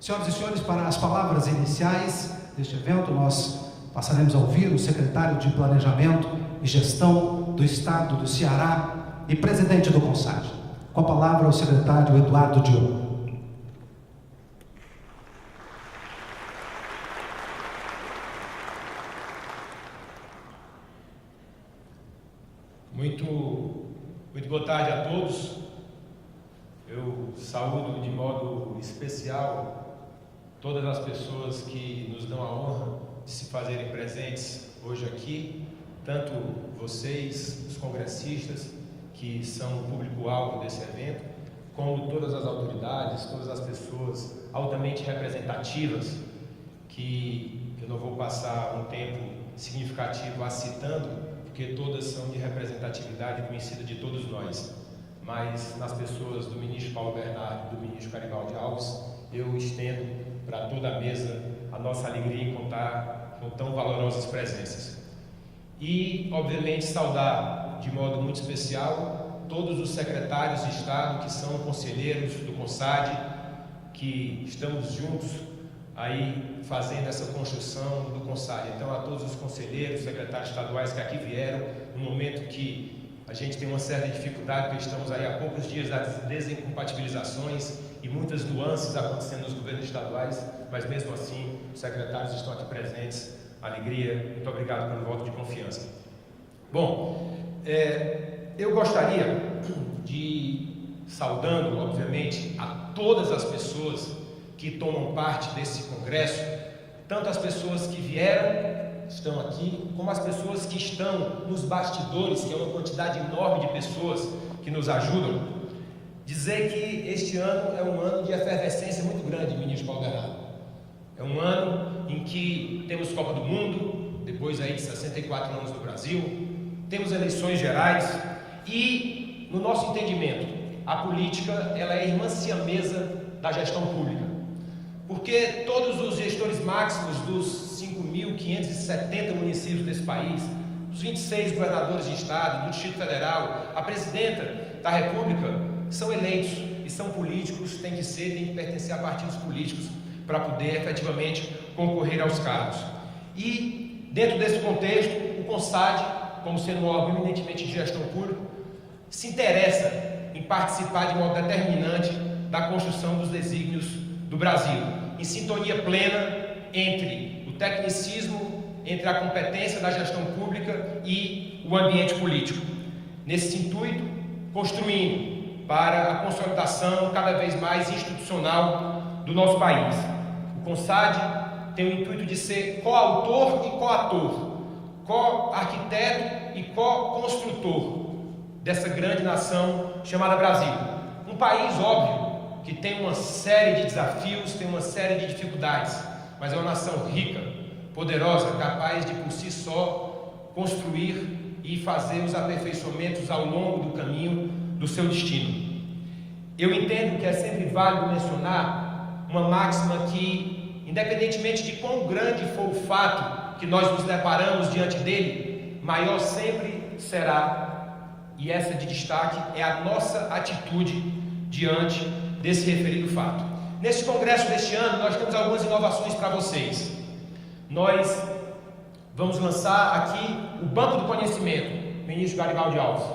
Senhoras e senhores, para as palavras iniciais deste evento, nós passaremos a ouvir o secretário de Planejamento e Gestão do Estado do Ceará e presidente do CONSAD. Com a palavra, o secretário Eduardo Diogo. Muito boa tarde a todos. Eu saúdo de modo especial todas as pessoas que nos dão a honra de se fazerem presentes hoje aqui, tanto vocês, os congressistas, que são o público-alvo desse evento, como todas as autoridades, todas as pessoas altamente representativas, que eu não vou passar um tempo significativo citando, porque todas são de representatividade conhecida de todos nós. Mas nas pessoas do ministro Paulo Bernardo e do ministro Garibaldi Alves, eu estendo para toda a mesa a nossa alegria em contar com tão valorosas presenças. E, obviamente, saudar de modo muito especial todos os secretários de Estado que são conselheiros do CONSAD, que estamos juntos aí fazendo essa construção do CONSAD. Então, a todos os conselheiros, secretários estaduais que aqui vieram, no momento que a gente tem uma certa dificuldade, porque estamos aí há poucos dias das desincompatibilizações e muitas nuances acontecendo nos governos estaduais, mas mesmo assim os secretários estão aqui presentes. Alegria, muito obrigado pelo voto de confiança. Bom, eu gostaria de, saudando, obviamente, a todas as pessoas que tomam parte desse congresso, tanto as pessoas que vieram, estão aqui, como as pessoas que estão nos bastidores, que é uma quantidade enorme de pessoas que nos ajudam, dizer que este ano é um ano de efervescência muito grande, ministro Paulo Bernardo. É um ano em que temos Copa do Mundo, depois aí de 64 anos no Brasil, temos eleições gerais e, no nosso entendimento, a política ela é irmã siamesa da gestão pública. Porque todos os gestores máximos dos 5.570 municípios desse país, dos 26 governadores de estado, do Distrito Federal, a presidenta da República, são eleitos e são políticos, têm que pertencer a partidos políticos para poder efetivamente concorrer aos cargos. E, dentro desse contexto, o CONSAD, como sendo um órgão eminentemente de gestão pública, se interessa em participar de modo determinante da construção dos desígnios do Brasil, em sintonia plena entre o tecnicismo, entre a competência da gestão pública e o ambiente político. Nesse intuito, construindo para a consolidação cada vez mais institucional do nosso país. O CONSAD tem o intuito de ser coautor e coator, co-arquiteto e co-construtor dessa grande nação chamada Brasil. Um país, óbvio, que tem uma série de desafios, tem uma série de dificuldades, mas é uma nação rica, poderosa, capaz de por si só construir e fazer os aperfeiçoamentos ao longo do caminho do seu destino. Eu entendo que é sempre válido mencionar uma máxima que, independentemente de quão grande for o fato que nós nos deparamos diante dele, maior sempre será, e essa de destaque, é a nossa atitude diante desse referido fato. Neste congresso deste ano, nós temos algumas inovações para vocês. Nós vamos lançar aqui o Banco do Conhecimento, ministro Garibaldi Alves.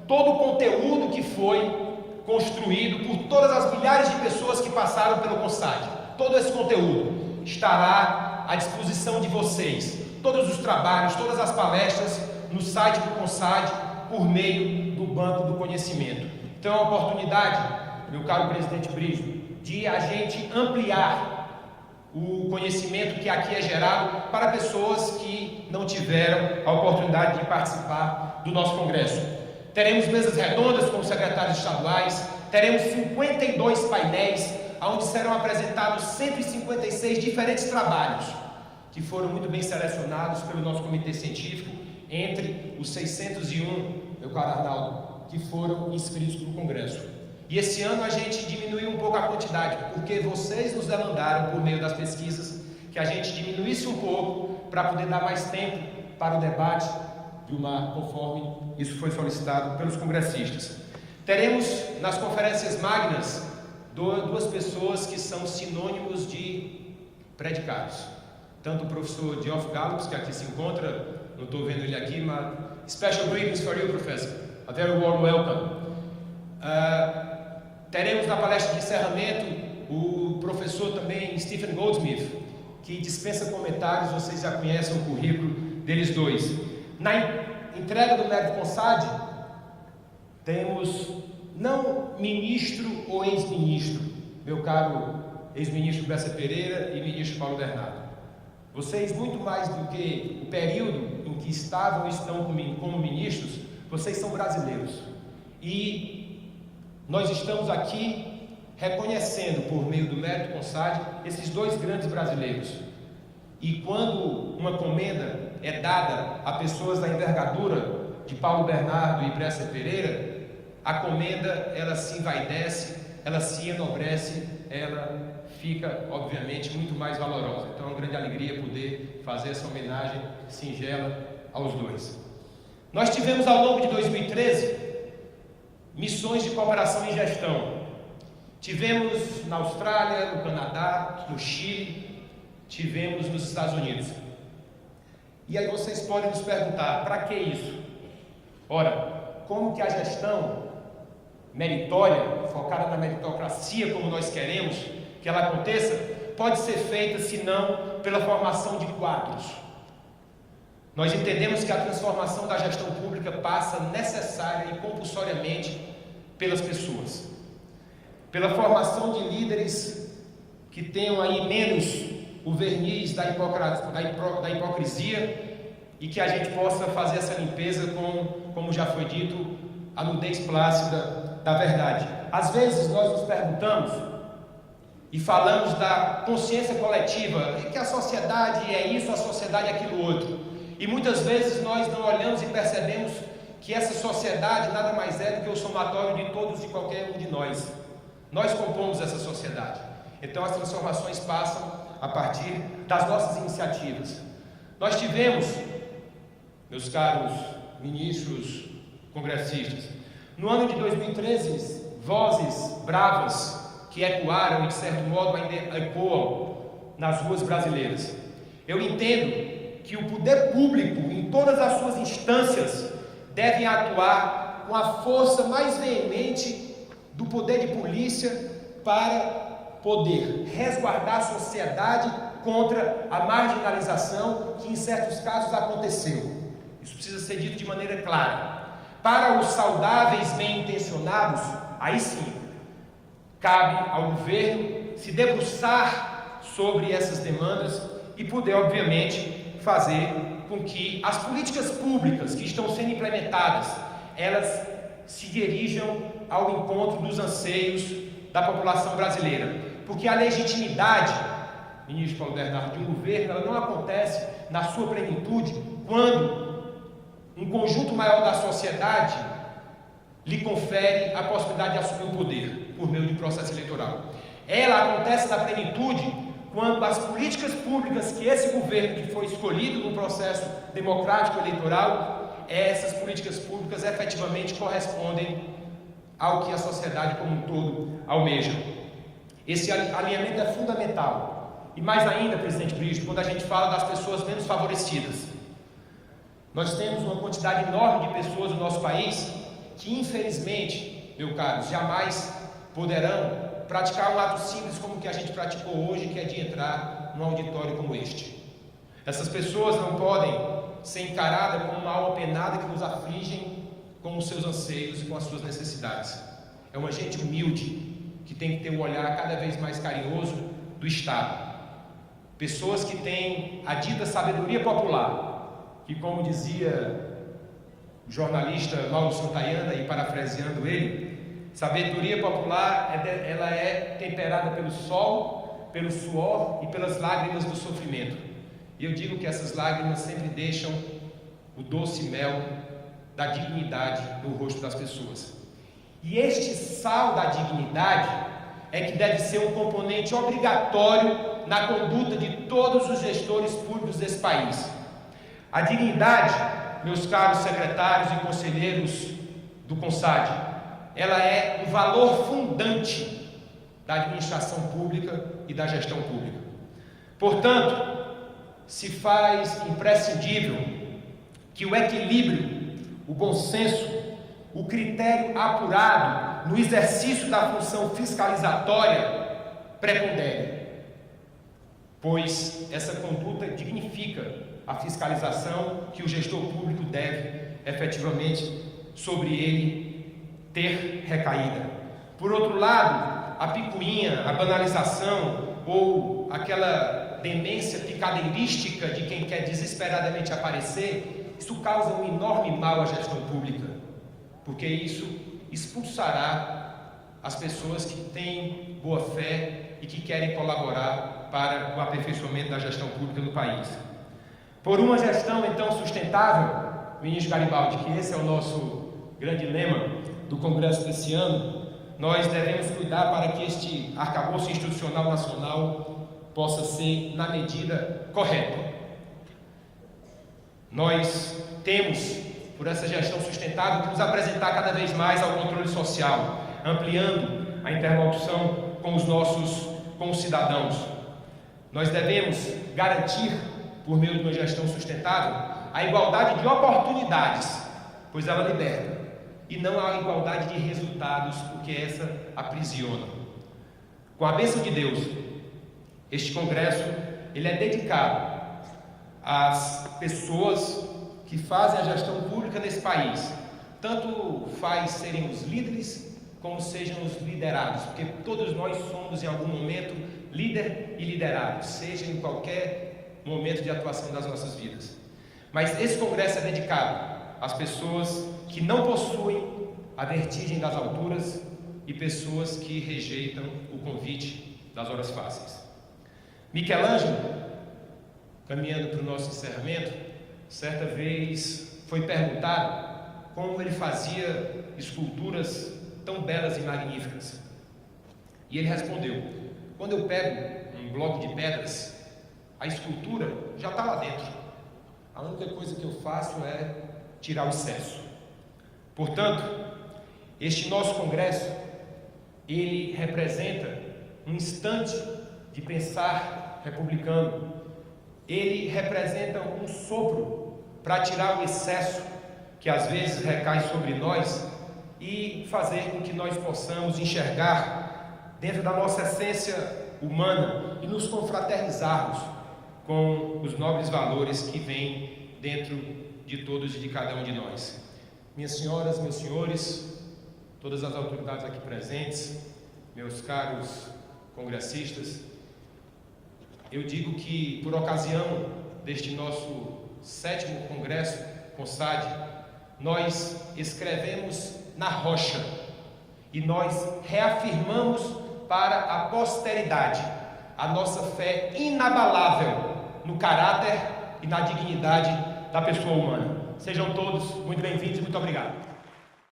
Todo o conteúdo que foi construído por todas as milhares de pessoas que passaram pelo CONSAD, todo esse conteúdo estará à disposição de vocês. Todos os trabalhos, todas as palestras no site do CONSAD por meio do Banco do Conhecimento. Então é uma oportunidade, meu caro presidente Brígido, de a gente ampliar o conhecimento que aqui é gerado para pessoas que não tiveram a oportunidade de participar do nosso congresso. Teremos mesas redondas com os secretários estaduais, teremos 52 painéis, onde serão apresentados 156 diferentes trabalhos, que foram muito bem selecionados pelo nosso comitê científico, entre os 601, meu caro Arnaldo, que foram inscritos para o Congresso. E esse ano a gente diminuiu um pouco a quantidade, porque vocês nos demandaram, por meio das pesquisas, que a gente diminuísse um pouco para poder dar mais tempo para o debate, conforme isso foi solicitado pelos congressistas. Teremos nas conferências magnas duas pessoas que são sinônimos de predicados. Tanto o professor Geoff Gallups, que aqui se encontra, não estou vendo ele aqui, mas special greetings for you, professor. A very warm welcome. Teremos na palestra de encerramento o professor também Stephen Goldsmith, que dispensa comentários, vocês já conhecem o currículo deles dois. Na entrega do mérito CONSAD, temos não ministro ou ex-ministro, meu caro ex-ministro Bessa Pereira e ministro Paulo Bernardo. Vocês, muito mais do que o período em que estavam ou estão como ministros, vocês são brasileiros. E nós estamos aqui reconhecendo, por meio do mérito CONSAD, esses dois grandes brasileiros. E quando uma comenda é dada a pessoas da envergadura de Paulo Bernardo e Bessa Pereira, a comenda, ela se envaidece, ela se enobrece, ela fica, obviamente, muito mais valorosa. Então é uma grande alegria poder fazer essa homenagem singela aos dois. Nós tivemos ao longo de 2013 missões de cooperação em gestão. Tivemos na Austrália, no Canadá, no Chile, tivemos nos Estados Unidos. E aí vocês podem nos perguntar, para que isso? Ora, como que a gestão meritória, focada na meritocracia como nós queremos que ela aconteça, pode ser feita senão pela formação de quadros. Nós entendemos que a transformação da gestão pública passa necessária e compulsoriamente pelas pessoas, pela formação de líderes que tenham aí menos o verniz da hipocrisia e que a gente possa fazer essa limpeza com, como já foi dito, a nudez plácida da verdade. Às vezes nós nos perguntamos e falamos da consciência coletiva, que a sociedade é isso, a sociedade é aquilo outro. E muitas vezes nós não olhamos e percebemos que essa sociedade nada mais é do que o somatório de todos e qualquer um de nós. Nós compomos essa sociedade. Então as transformações passam a partir das nossas iniciativas. Nós tivemos, meus caros ministros congressistas, no ano de 2013, vozes bravas que ecoaram e de certo modo ainda ecoam nas ruas brasileiras. Eu entendo que o poder público, em todas as suas instâncias, devem atuar com a força mais veemente do poder de polícia para poder resguardar a sociedade contra a marginalização que em certos casos aconteceu. Isso precisa ser dito de maneira clara. Para os saudáveis bem-intencionados, aí sim, cabe ao governo se debruçar sobre essas demandas e poder, obviamente, fazer com que as políticas públicas que estão sendo implementadas, elas se dirijam ao encontro dos anseios da população brasileira. Porque a legitimidade, ministro Paulo Bernardo, de um governo, ela não acontece na sua plenitude quando um conjunto maior da sociedade lhe confere a possibilidade de assumir o poder por meio de processo eleitoral. Ela acontece na plenitude quando as políticas públicas que esse governo que foi escolhido no processo democrático eleitoral, essas políticas públicas efetivamente correspondem ao que a sociedade como um todo almeja. Esse alinhamento é fundamental. E mais ainda, presidente Brigido, quando a gente fala das pessoas menos favorecidas. Nós temos uma quantidade enorme de pessoas no nosso país que, infelizmente, meus caros, jamais poderão praticar um ato simples como o que a gente praticou hoje, que é de entrar num auditório como este. Essas pessoas não podem ser encaradas como uma alma penada que nos afligem com os seus anseios e com as suas necessidades. É uma gente humilde que tem que ter um olhar cada vez mais carinhoso do Estado. Pessoas que têm a dita sabedoria popular, que, como dizia o jornalista Mauro Santayana, e parafraseando ele, sabedoria popular, ela é temperada pelo sol, pelo suor e pelas lágrimas do sofrimento. E eu digo que essas lágrimas sempre deixam o doce mel da dignidade no rosto das pessoas. E este sal da dignidade é que deve ser um componente obrigatório na conduta de todos os gestores públicos desse país. A dignidade, meus caros secretários e conselheiros do CONSAD, ela é um valor fundante da administração pública e da gestão pública. Portanto, se faz imprescindível que o equilíbrio, o bom senso, o critério apurado no exercício da função fiscalizatória prepondere, pois essa conduta dignifica a fiscalização que o gestor público deve efetivamente sobre ele ter recaída. Por outro lado, a picuinha, a banalização ou aquela demência picadeirística de quem quer desesperadamente aparecer, isso causa um enorme mal à gestão pública, porque isso expulsará as pessoas que têm boa fé e que querem colaborar para o aperfeiçoamento da gestão pública no país. Por uma gestão, então, sustentável, ministro Garibaldi, que esse é o nosso grande lema do Congresso desse ano, nós devemos cuidar para que este arcabouço institucional nacional possa ser na medida correta. Nós temos, por essa gestão sustentável, que nos apresentar cada vez mais ao controle social, ampliando a interlocução com os cidadãos. Nós devemos garantir, por meio de uma gestão sustentável, a igualdade de oportunidades, pois ela liberta, e não a igualdade de resultados, porque essa aprisiona. Com a bênção de Deus, este congresso ele é dedicado às pessoas que fazem a gestão pública nesse país, tanto faz serem os líderes como sejam os liderados, porque todos nós somos em algum momento líder e liderado, seja em qualquer momento de atuação das nossas vidas. Mas esse congresso é dedicado às pessoas que não possuem a vertigem das alturas e pessoas que rejeitam o convite das horas fáceis. Michelangelo, caminhando para o nosso encerramento, certa vez foi perguntado como ele fazia esculturas tão belas e magníficas. E ele respondeu: quando eu pego um bloco de pedras, a escultura já está lá dentro. A única coisa que eu faço é tirar o excesso. Portanto, este nosso congresso, ele representa um instante de pensar republicano. Ele representa um sopro para tirar o excesso que às vezes recai sobre nós e fazer com que nós possamos enxergar dentro da nossa essência humana e nos confraternizarmos com os nobres valores que vêm dentro de todos e de cada um de nós. Minhas senhoras, meus senhores, todas as autoridades aqui presentes, meus caros congressistas, eu digo que, por ocasião deste nosso 7º Congresso CONSAD, nós escrevemos na rocha e nós reafirmamos para a posteridade a nossa fé inabalável no caráter e na dignidade da pessoa humana. Sejam todos muito bem-vindos e muito obrigado.